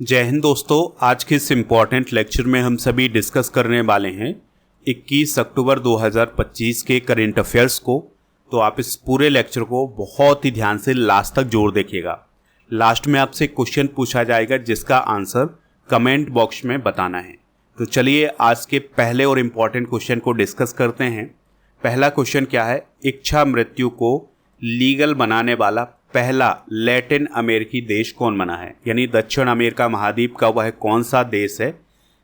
जय हिंद दोस्तों। आज के इस इम्पॉर्टेंट लेक्चर में हम सभी डिस्कस करने वाले हैं 21 अक्टूबर 2025 के करेंट अफेयर्स को। तो आप इस पूरे लेक्चर को बहुत ही ध्यान से लास्ट तक जरूर देखिएगा। लास्ट में आपसे क्वेश्चन पूछा जाएगा जिसका आंसर कमेंट बॉक्स में बताना है। तो चलिए आज के पहले और इम्पॉर्टेंट क्वेश्चन को डिस्कस करते हैं। पहला क्वेश्चन क्या है, इच्छा मृत्यु को लीगल बनाने वाला पहला लैटिन अमेरिकी देश कौन बना है, यानी दक्षिण अमेरिका महाद्वीप का वह कौन सा देश है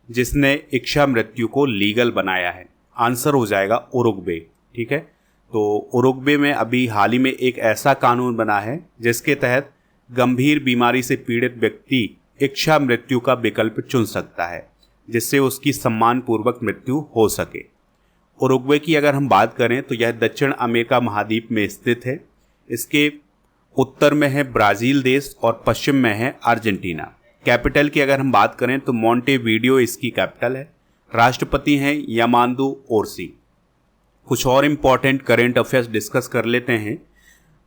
जिसने इच्छा मृत्यु को लीगल बनाया है। आंसर हो जाएगा उरुग्वे। ठीक है, तो उरुग्वे में अभी हाल ही में एक ऐसा कानून बना है जिसके तहत गंभीर बीमारी से पीड़ित व्यक्ति इच्छा मृत्यु का विकल्प चुन सकता है जिससे उसकी सम्मानपूर्वक मृत्यु हो सके। उरुग्वे की अगर हम बात करें तो यह दक्षिण अमेरिका महाद्वीप में स्थित है। इसके उत्तर में है ब्राज़ील देश और पश्चिम में है अर्जेंटीना। कैपिटल की अगर हम बात करें तो मोंटेवीडियो इसकी कैपिटल है। राष्ट्रपति हैं यामांदू ओरसी। कुछ और इम्पॉर्टेंट करेंट अफेयर्स डिस्कस कर लेते हैं।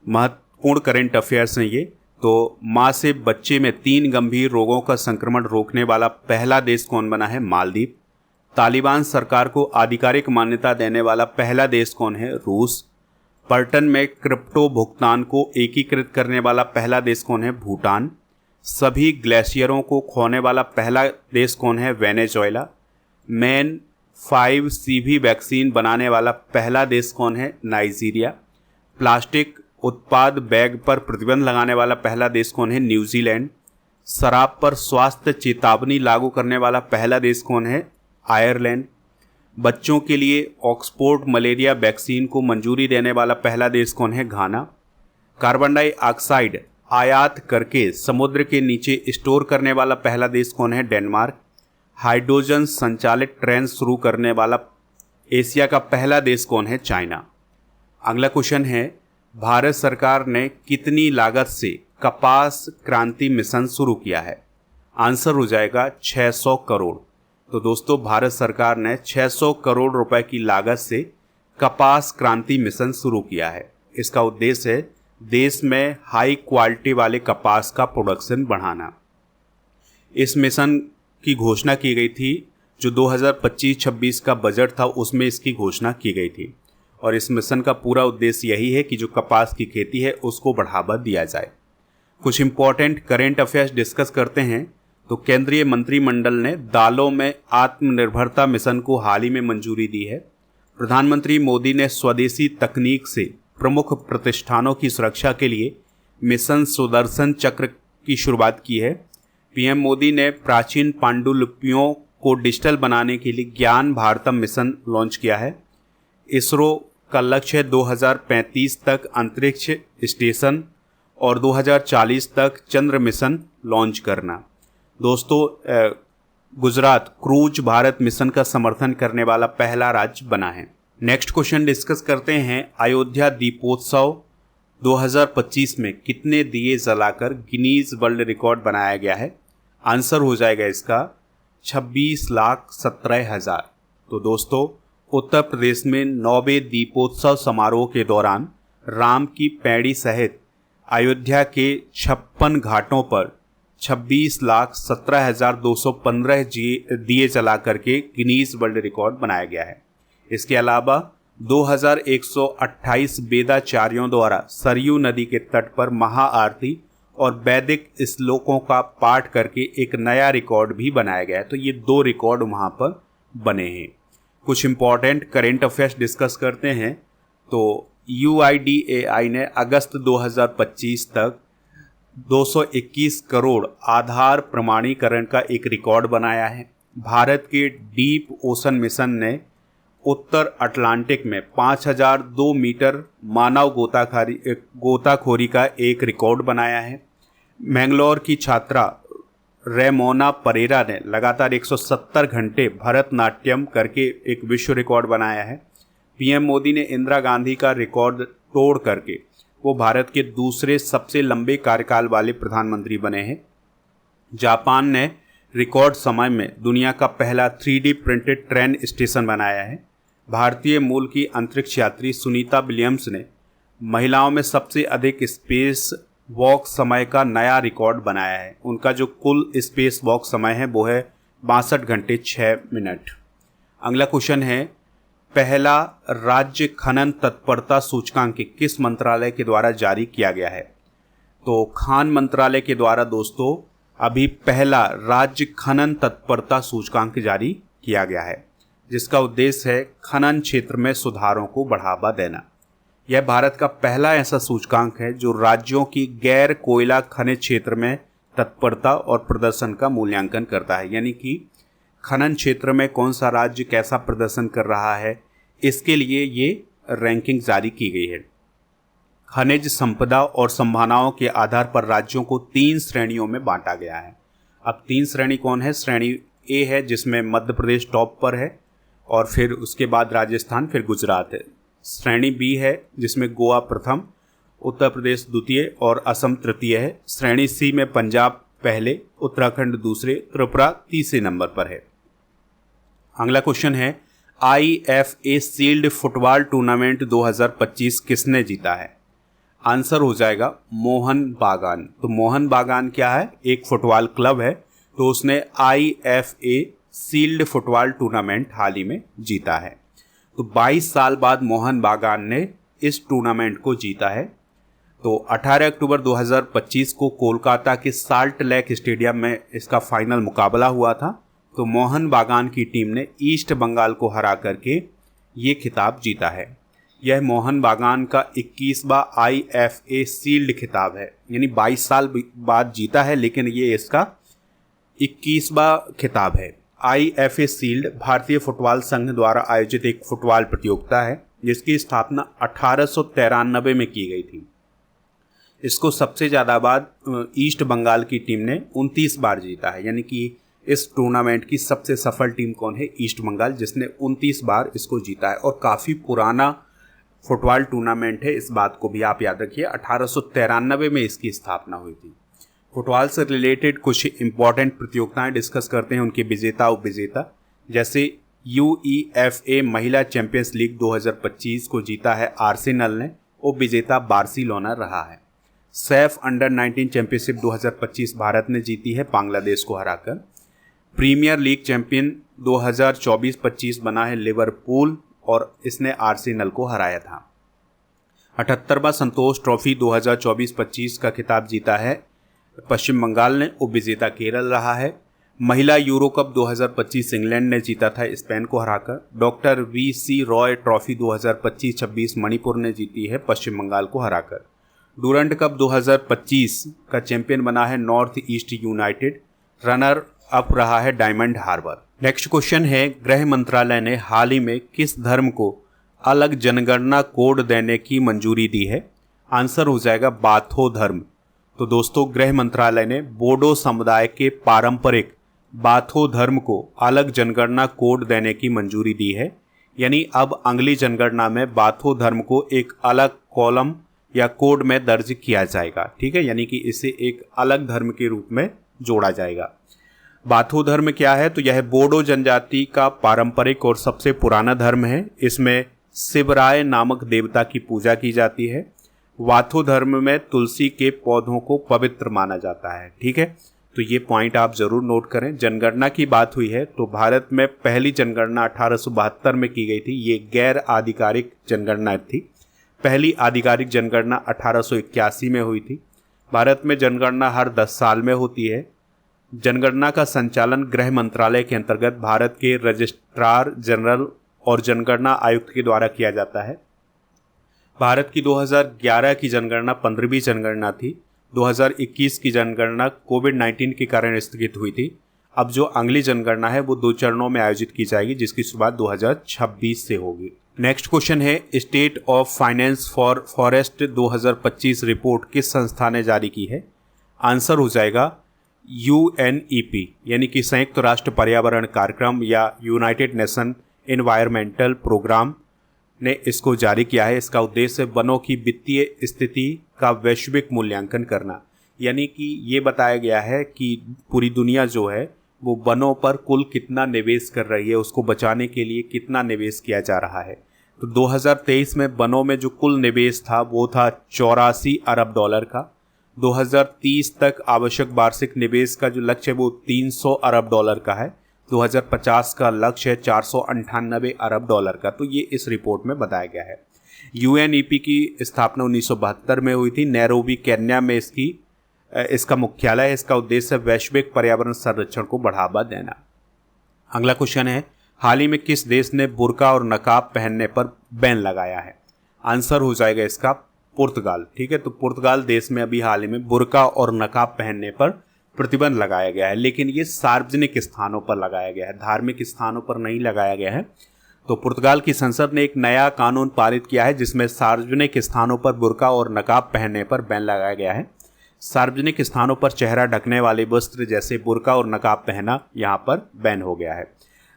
महत्वपूर्ण करेंट अफेयर्स हैं ये। तो माँ से बच्चे में 3 गंभीर रोगों का संक्रमण रोकने वाला पहला देश कौन बना है, मालदीव। तालिबान सरकार को आधिकारिक मान्यता देने वाला पहला देश कौन है, रूस। पर्यटन में क्रिप्टो भुगतान को एकीकृत करने वाला पहला देश कौन है, भूटान। सभी ग्लेशियरों को खोने वाला पहला देश कौन है, वेनेजुएला। मैन 5CV वैक्सीन बनाने वाला पहला देश कौन है, नाइजीरिया। प्लास्टिक उत्पाद बैग पर प्रतिबंध लगाने वाला पहला देश कौन है, न्यूजीलैंड। शराब पर स्वास्थ्य चेतावनी लागू करने वाला पहला देश कौन है, आयरलैंड। बच्चों के लिए ऑक्सफोर्ड मलेरिया वैक्सीन को मंजूरी देने वाला पहला देश कौन है, घाना। कार्बन डाइऑक्साइड आयात करके समुद्र के नीचे स्टोर करने वाला पहला देश कौन है, डेनमार्क। हाइड्रोजन संचालित ट्रेन शुरू करने वाला एशिया का पहला देश कौन है, चाइना। अगला क्वेश्चन है, भारत सरकार ने कितनी लागत से कपास क्रांति मिशन शुरू किया है। आंसर हो जाएगा 600 करोड़। तो दोस्तों भारत सरकार ने 600 करोड़ रुपए की लागत से कपास क्रांति मिशन शुरू किया है। इसका उद्देश्य है देश में हाई क्वालिटी वाले कपास का प्रोडक्शन बढ़ाना। इस मिशन की घोषणा की गई थी, जो 2025-26 का बजट था उसमें इसकी घोषणा की गई थी। और इस मिशन का पूरा उद्देश्य यही है कि जो कपास की खेती है उसको बढ़ावा दिया जाए। कुछ इंपॉर्टेंट करेंट अफेयर्स डिस्कस करते हैं। तो केंद्रीय मंत्रिमंडल ने दालों में आत्मनिर्भरता मिशन को हाल ही में मंजूरी दी है। प्रधानमंत्री मोदी ने स्वदेशी तकनीक से प्रमुख प्रतिष्ठानों की सुरक्षा के लिए मिशन सुदर्शन चक्र की शुरुआत की है। पीएम मोदी ने प्राचीन पांडुलिपियों को डिजिटल बनाने के लिए ज्ञान भारतम मिशन लॉन्च किया है। इसरो का लक्ष्य है 2035 तक अंतरिक्ष स्टेशन और 2040 तक चंद्र मिशन लॉन्च करना। दोस्तों गुजरात क्रूज भारत मिशन का समर्थन करने वाला पहला राज्य बना है। नेक्स्ट क्वेश्चन डिस्कस करते हैं, अयोध्या दीपोत्सव 2025 में कितने दिए जलाकर गिनीज वर्ल्ड रिकॉर्ड बनाया गया है। आंसर हो जाएगा इसका 26,17,000। तो दोस्तों उत्तर प्रदेश में 9वें दीपोत्सव समारोह के दौरान राम की पैड़ी सहित अयोध्या के 56 घाटों पर 26,17,215 दिए जला करके गिनीज वर्ल्ड रिकॉर्ड बनाया गया है। इसके अलावा 2,128 वेदाचार्यों द्वारा सरयू नदी के तट पर महाआरती और वैदिक श्लोकों का पाठ करके एक नया रिकॉर्ड भी बनाया गया है। तो ये 2 रिकॉर्ड वहाँ पर बने हैं। कुछ इंपॉर्टेंट करेंट अफेयर्स डिस्कस करते हैं। तो UIDAI ने अगस्त 2025 तक 221 करोड़ आधार प्रमाणीकरण का एक रिकॉर्ड बनाया है। भारत के डीप ओशन मिशन ने उत्तर अटलांटिक में 5002 मीटर मानव गोताखोरी का एक रिकॉर्ड बनाया है। मैंगलोर की छात्रा रेमोना परेरा ने लगातार 170 घंटे भरतनाट्यम करके एक विश्व रिकॉर्ड बनाया है। पीएम मोदी ने इंदिरा गांधी का रिकॉर्ड तोड़ करके वो भारत के दूसरे सबसे लंबे कार्यकाल वाले प्रधानमंत्री बने हैं। जापान ने रिकॉर्ड समय में दुनिया का पहला 3D प्रिंटेड ट्रेन स्टेशन बनाया है। भारतीय मूल की अंतरिक्ष यात्री सुनीता विलियम्स ने महिलाओं में सबसे अधिक स्पेस वॉक समय का नया रिकॉर्ड बनाया है। उनका जो कुल स्पेस वॉक समय है वो है 62 घंटे 6 मिनट। अगला क्वेश्चन है, पहला राज्य खनन तत्परता सूचकांक किस मंत्रालय के द्वारा जारी किया गया है? तो खान मंत्रालय के द्वारा दोस्तों अभी पहला राज्य खनन तत्परता सूचकांक जारी किया गया है, जिसका उद्देश्य है खनन क्षेत्र में सुधारों को बढ़ावा देना। यह भारत का पहला ऐसा सूचकांक है जो राज्यों की गैर कोयला खनिज क्षेत्र में तत्परता और प्रदर्शन का मूल्यांकन करता है। यानी कि खनन क्षेत्र में कौन सा राज्य कैसा प्रदर्शन कर रहा है, इसके लिए ये रैंकिंग जारी की गई है। खनिज संपदा और संभावनाओं के आधार पर राज्यों को 3 श्रेणियों में बांटा गया है। अब 3 श्रेणी कौन है? श्रेणी ए है जिसमें मध्य प्रदेश टॉप पर है, और फिर उसके बाद राजस्थान, फिर गुजरात है। श्रेणी बी है जिसमें गोवा प्रथम, उत्तर प्रदेश द्वितीय और असम तृतीय है। श्रेणी सी में पंजाब पहले, उत्तराखंड दूसरे, त्रिपुरा तीसरे नंबर पर है। अगला क्वेश्चन है, IFA सील्ड फुटबॉल टूर्नामेंट 2025 किसने जीता है? आंसर हो जाएगा मोहन बागान। तो मोहन बागान क्या है? एक फुटबॉल क्लब है, तो उसने IFA सील्ड फुटबॉल टूर्नामेंट हाल ही में जीता है। तो 22 साल बाद मोहन बागान ने इस टूर्नामेंट को जीता है। तो 18 अक्टूबर 2025 को कोलकाता के साल्ट लेक स्टेडियम में इसका फाइनल मुकाबला हुआ था। तो मोहन बागान की टीम ने ईस्ट बंगाल को हरा करके ये खिताब जीता है। यह मोहन बागान का 21वां IFA सील्ड खिताब है, यानी 22 साल बाद जीता है, लेकिन ये इसका 21वां खिताब है। IFA सील्ड भारतीय फुटबॉल संघ द्वारा आयोजित एक फुटबॉल प्रतियोगिता है जिसकी स्थापना 1893 में की गई थी। इसको सबसे ज़्यादा बार ईस्ट बंगाल की टीम ने 29 बार जीता है, यानी कि इस टूर्नामेंट की सबसे सफल टीम कौन है? ईस्ट बंगाल, जिसने 29 बार इसको जीता है। और काफ़ी पुराना फुटबॉल टूर्नामेंट है, इस बात को भी आप याद रखिए। 1893 में इसकी स्थापना हुई थी। फुटबॉल से रिलेटेड कुछ इंपॉर्टेंट प्रतियोगिताएं डिस्कस करते हैं, उनके विजेता उपविजेता। जैसे UEFA महिला चैंपियंस लीग 2025 को जीता है आर्सेनल ने, उपविजेता बार्सिलोना रहा है। सैफ अंडर 19 चैंपियनशिप 2025 भारत ने जीती है बांग्लादेश को हराकर। प्रीमियर लीग चैंपियन 2024-25 बना है लिवरपूल, और इसने आर्सेनल को हराया था। 78वां संतोष ट्रॉफी 2024-25 का खिताब जीता है पश्चिम बंगाल ने, उपविजेता केरल रहा है। महिला यूरो कप 2025 इंग्लैंड ने जीता था स्पेन को हराकर। Doctor VC Roy trophy 2025-26 Manipur ने जीती है पश्चिम बंगाल को हराकर। डूरंड कप 2025 का चैंपियन बना है north east United, runner up रहा है डायमंड हार्बर। नेक्स्ट क्वेश्चन है, गृह मंत्रालय ने हाल ही में किस धर्म को अलग जनगणना कोड देने की मंजूरी दी है? आंसर हो जाएगा बाथो धर्म। तो दोस्तों, गृह मंत्रालय ने बोडो समुदाय के पारंपरिक बाथो धर्म को अलग जनगणना कोड देने की मंजूरी दी है। यानी अब अगली जनगणना में बाथो धर्म को एक अलग कॉलम या कोड में दर्ज किया जाएगा। ठीक है, यानी कि इसे एक अलग धर्म के रूप में जोड़ा जाएगा। बाथो धर्म क्या है? तो यह बोडो जनजाति का पारंपरिक और सबसे पुराना धर्म है। इसमें शिवराय नामक देवता की पूजा की जाती है। वाथो धर्म में तुलसी के पौधों को पवित्र माना जाता है। ठीक है, तो ये पॉइंट आप जरूर नोट करें। जनगणना की बात हुई है तो भारत में पहली जनगणना 1872 में की गई थी। ये गैर आधिकारिक जनगणना थी। पहली आधिकारिक जनगणना 1881 में हुई थी। भारत में जनगणना हर 10 साल में होती है। जनगणना का संचालन गृह मंत्रालय के अंतर्गत भारत के रजिस्ट्रार जनरल और जनगणना आयुक्त के द्वारा किया जाता है। भारत की 2011 की जनगणना 15वीं जनगणना थी। 2021 की जनगणना कोविड-19 के कारण स्थगित हुई थी। अब जो अगली जनगणना है वो 2 चरणों में आयोजित की जाएगी, जिसकी शुरुआत 2026 से होगी। नेक्स्ट क्वेश्चन है, state of finance for forest 2025 report किस संस्था ने जारी की है? आंसर हो जाएगा UNEP, यानी कि संयुक्त राष्ट्र पर्यावरण कार्यक्रम या यूनाइटेड नेशन एनवायरमेंटल प्रोग्राम ने इसको जारी किया है। इसका उद्देश्य वनों की वित्तीय स्थिति का वैश्विक मूल्यांकन करना, यानी कि ये बताया गया है कि पूरी दुनिया जो है वो वनों पर कुल कितना निवेश कर रही है, उसको बचाने के लिए कितना निवेश किया जा रहा है। तो 2023 में वनों में जो कुल निवेश था वो था $84 अरब का। 2030 तक आवश्यक वार्षिक निवेश का जो लक्ष्य है वो 300 अरब डॉलर का है। 2050 का लक्ष्य है 498 अरब डॉलर का। तो ये इस रिपोर्ट में बताया गया है। यूएनईपी की स्थापना 1972 में हुई थी। नैरोबी केन्या में इसका मुख्यालय है। इसका उद्देश्य वैश्विक पर्यावरण संरक्षण को बढ़ावा देना। अगला क्वेश्चन है, हाल ही में किस देश ने बुर्का और नकाब पहनने पर बैन लगाया है? आंसर हो जाएगा इसका पुर्तगाल। ठीक है, तो पुर्तगाल देश में अभी हाल ही में बुर्का और नकाब पहनने पर प्रतिबंध लगाया गया है, लेकिन ये सार्वजनिक स्थानों पर लगाया गया है, धार्मिक स्थानों पर नहीं लगाया गया है। तो पुर्तगाल की संसद ने एक नया कानून पारित किया है जिसमें सार्वजनिक स्थानों पर बुर्का और नकाब पहनने पर बैन लगाया गया है। सार्वजनिक स्थानों पर चेहरा ढकने वाले वस्त्र जैसे बुर्का और नकाब पहना यहाँ पर बैन हो गया है।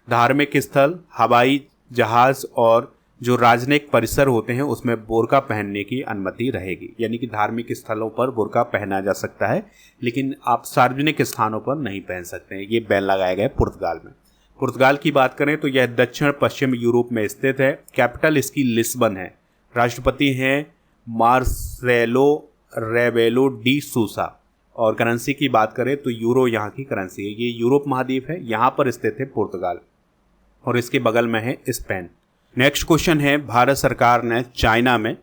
धार्मिक स्थल, हवाई जहाज और जो राजनयिक परिसर होते हैं उसमें बुर्का पहनने की अनुमति रहेगी। यानी कि धार्मिक स्थलों पर बुर्का पहना जा सकता है, लेकिन आप सार्वजनिक स्थानों पर नहीं पहन सकते हैं। ये बैन लगाया गया है पुर्तगाल में। पुर्तगाल की बात करें तो यह दक्षिण पश्चिम यूरोप में स्थित है। कैपिटल इसकी लिस्बन है। राष्ट्रपति हैं मार्सेलो रेबेलो डी सूसा। और करेंसी की बात करें तो यूरो यहाँ की करेंसी है। ये यूरोप महाद्वीप है, यहाँ पर स्थित है पुर्तगाल और इसके बगल में है स्पेन। नेक्स्ट क्वेश्चन है, भारत सरकार ने चाइना में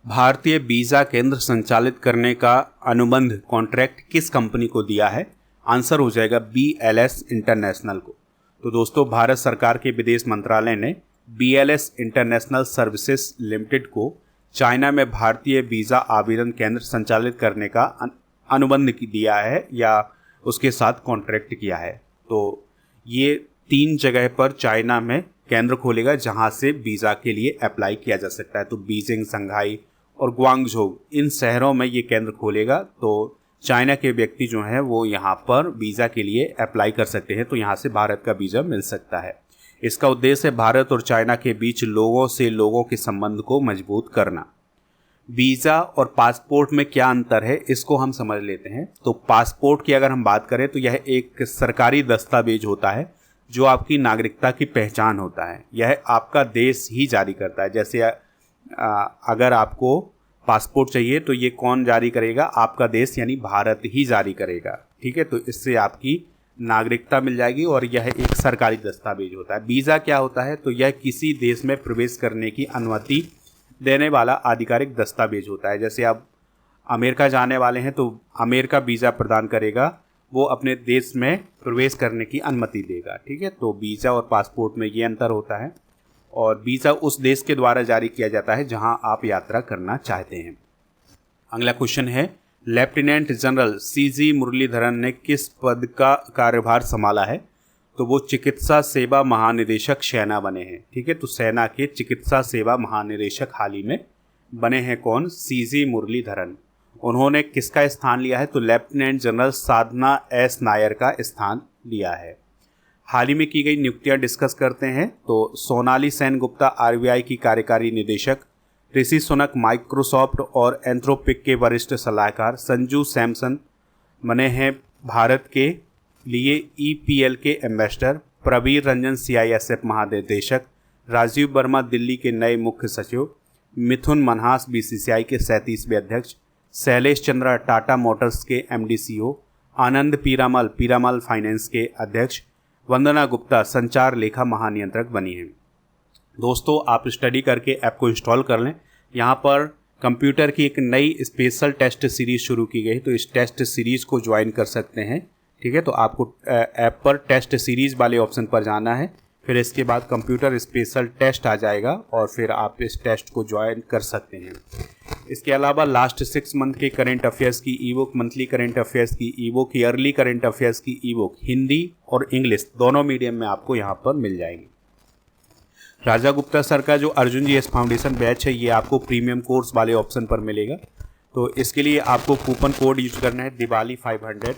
भारतीय वीज़ा केंद्र संचालित करने का अनुबंध कॉन्ट्रैक्ट किस कंपनी को दिया है? आंसर हो जाएगा BLS इंटरनेशनल को। तो दोस्तों, भारत सरकार के विदेश मंत्रालय ने BLS इंटरनेशनल सर्विसेज लिमिटेड को चाइना में भारतीय वीज़ा आवेदन केंद्र संचालित करने का अनुबंध दिया है या उसके साथ कॉन्ट्रैक्ट किया है। तो ये 3 जगह पर चाइना में केंद्र खोलेगा जहां से वीज़ा के लिए अप्लाई किया जा सकता है। तो बीजिंग, संघाई और ग्वांगझो, इन शहरों में ये केंद्र खोलेगा। तो चाइना के व्यक्ति जो हैं वो यहाँ पर वीज़ा के लिए अप्लाई कर सकते हैं। तो यहाँ से भारत का वीज़ा मिल सकता है। इसका उद्देश्य है भारत और चाइना के बीच लोगों से लोगों के संबंध को मजबूत करना। वीज़ा और पासपोर्ट में क्या अंतर है, इसको हम समझ लेते हैं। तो पासपोर्ट की अगर हम बात करें तो यह एक सरकारी दस्तावेज होता है जो आपकी नागरिकता की पहचान होता है। यह आपका देश ही जारी करता है। जैसे अगर आपको पासपोर्ट चाहिए तो ये कौन जारी करेगा? आपका देश यानी भारत ही जारी करेगा। ठीक है, तो इससे आपकी नागरिकता मिल जाएगी और यह एक सरकारी दस्तावेज होता है। वीज़ा क्या होता है? तो यह किसी देश में प्रवेश करने की अनुमति देने वाला आधिकारिक दस्तावेज होता है। जैसे आप अमेरिका जाने वाले हैं तो अमेरिका वीज़ा प्रदान करेगा, वो अपने देश में प्रवेश करने की अनुमति देगा। ठीक है, तो वीज़ा और पासपोर्ट में ये अंतर होता है और वीज़ा उस देश के द्वारा जारी किया जाता है जहां आप यात्रा करना चाहते हैं। अगला क्वेश्चन है, लेफ्टिनेंट जनरल CG मुरलीधरन ने किस पद का कार्यभार संभाला है? तो वो चिकित्सा सेवा महानिदेशक सेना बने हैं। ठीक है, तो सेना के चिकित्सा सेवा महानिदेशक हाल ही में बने हैं कौन? CG मुरलीधरन। उन्होंने किसका स्थान लिया है? तो लेफ्टिनेंट जनरल साधना S नायर का स्थान लिया है। हाल ही में की गई नियुक्तियां डिस्कस करते हैं। तो सोनाली सेन गुप्ता RBI की कार्यकारी निदेशक, ऋषि सुनक माइक्रोसॉफ्ट और एंथ्रोपिक के वरिष्ठ सलाहकार, संजू सैमसन बने हैं भारत के लिए EPL के एम्बेसडर, प्रवीर रंजन CISF महानिदेशक, राजीव वर्मा दिल्ली के नए मुख्य सचिव, मिथुन मनहास BCCI के 37वें अध्यक्ष, शैलेश चंद्रा टाटा मोटर्स के MD CEO, Anand Piramal finance के अध्यक्ष, वंदना गुप्ता संचार लेखा महानियंत्रक बनी हैं। दोस्तों, आप स्टडी करके ऐप को इंस्टॉल कर लें। यहाँ पर कंप्यूटर की एक नई स्पेशल टेस्ट सीरीज़ शुरू की गई, तो इस टेस्ट सीरीज़ को ज्वाइन कर सकते हैं। ठीक है, तो आपको ऐप पर टेस्ट सीरीज़ वाले ऑप्शन पर जाना है, फिर इसके बाद कंप्यूटर स्पेशल टेस्ट आ जाएगा और फिर आप इस टेस्ट को ज्वाइन कर सकते हैं। इसके अलावा लास्ट 6 मंथ के करंट अफेयर्स की ईबुक, मंथली करंट अफेयर्स की ईबुक, ईयरली करंट अफेयर्स की ईबुक हिंदी और इंग्लिश दोनों मीडियम में आपको यहाँ पर मिल जाएंगी। राजा गुप्ता सर का जो अर्जुन GS फाउंडेशन बैच है ये आपको प्रीमियम कोर्स वाले ऑप्शन पर मिलेगा। तो इसके लिए आपको कूपन कोड यूज करना है दिवाली 500।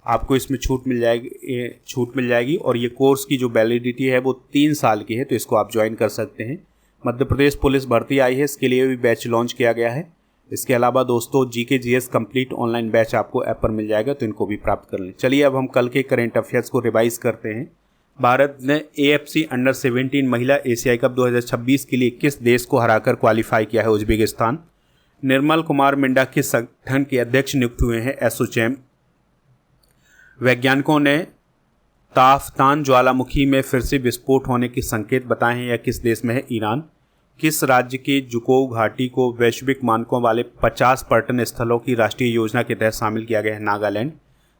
आपको इसमें छूट मिल जाएगी और ये कोर्स की जो वैलिडिटी है वो 3 साल की है, तो इसको आप ज्वाइन कर सकते हैं। मध्य प्रदेश पुलिस भर्ती आई है, इसके लिए भी बैच लॉन्च किया गया है। इसके अलावा दोस्तों GK GS complete online batch आपको ऐप पर मिल जाएगा, तो इनको भी प्राप्त कर लें। चलिए अब हम कल के करेंट अफेयर्स को रिवाइज करते हैं। भारत ने AFC अंडर 17 महिला एशियाई कप 2026 के लिए किस देश को हराकर क्वालिफाई किया है? उज्बेकिस्तान। निर्मल कुमार मिंडा किस संगठन के अध्यक्ष नियुक्त हुए हैं? एसोचैम। वैज्ञानिकों ने ताफ्तान ज्वालामुखी में फिर से विस्फोट होने के संकेत बताए हैं। यह किस देश में है? ईरान। किस राज्य के जुकोव घाटी को वैश्विक मानकों वाले 50 पर्यटन स्थलों की राष्ट्रीय योजना के तहत शामिल किया गया है? नागालैंड।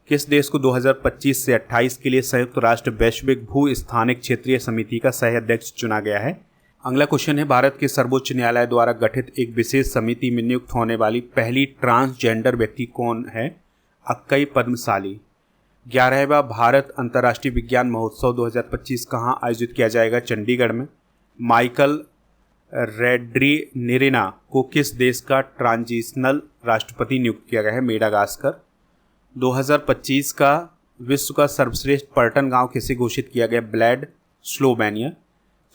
किस देश को 2025 से 28 के लिए संयुक्त राष्ट्र वैश्विक भू स्थानिक क्षेत्रीय समिति का सह अध्यक्ष चुना गया है? अगला क्वेश्चन है, भारत के सर्वोच्च न्यायालय द्वारा गठित एक विशेष समिति में नियुक्त होने वाली पहली ट्रांसजेंडर व्यक्ति कौन है? अक्कई पद्मशाली। 11वां भारत अंतर्राष्ट्रीय विज्ञान महोत्सव 2025 कहाँ आयोजित किया जाएगा? चंडीगढ़ में। माइकल रेड्रिनेरिना को किस देश का ट्रांजिशनल राष्ट्रपति नियुक्त किया गया है? मेडागास्कर। 2025 का विश्व का सर्वश्रेष्ठ पर्यटन गांव किसे घोषित किया गया? Blade, Slovenia.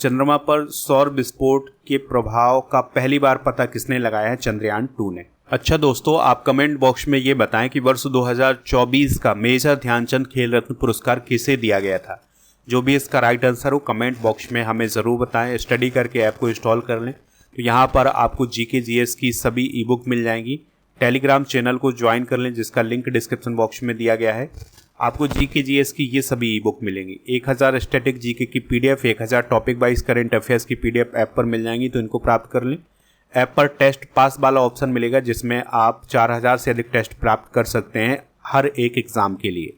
चंद्रमा पर सौर विस्फोट के प्रभाव का पहली बार पता किसने लगाया है? चंद्रयान 2 ने। अच्छा दोस्तों, आप कमेंट बॉक्स में ये बताएं कि वर्ष 2024 का मेजर ध्यानचंद खेल रत्न पुरस्कार किसे दिया गया था? जो भी इसका राइट आंसर हो कमेंट बॉक्स में हमें ज़रूर बताएं। स्टडी करके ऐप को इंस्टॉल कर लें। तो यहाँ पर आपको जीके जीएस की सभी ई बुक मिल जाएंगी। टेलीग्राम चैनल को ज्वाइन कर लें जिसका लिंक डिस्क्रिप्शन बॉक्स में दिया गया है। आपको जीके जीएस की ये सभी ई बुक मिलेंगी। 1000 स्टैटिक जीके की PDF, 1000 topic wise current affairs की पीडीएफ ऐप पर मिल जाएंगी, तो इनको प्राप्त कर लें। ऐप पर टेस्ट पास वाला ऑप्शन मिलेगा जिसमें आप 4000 से अधिक टेस्ट प्राप्त कर सकते हैं हर एक एग्ज़ाम के लिए।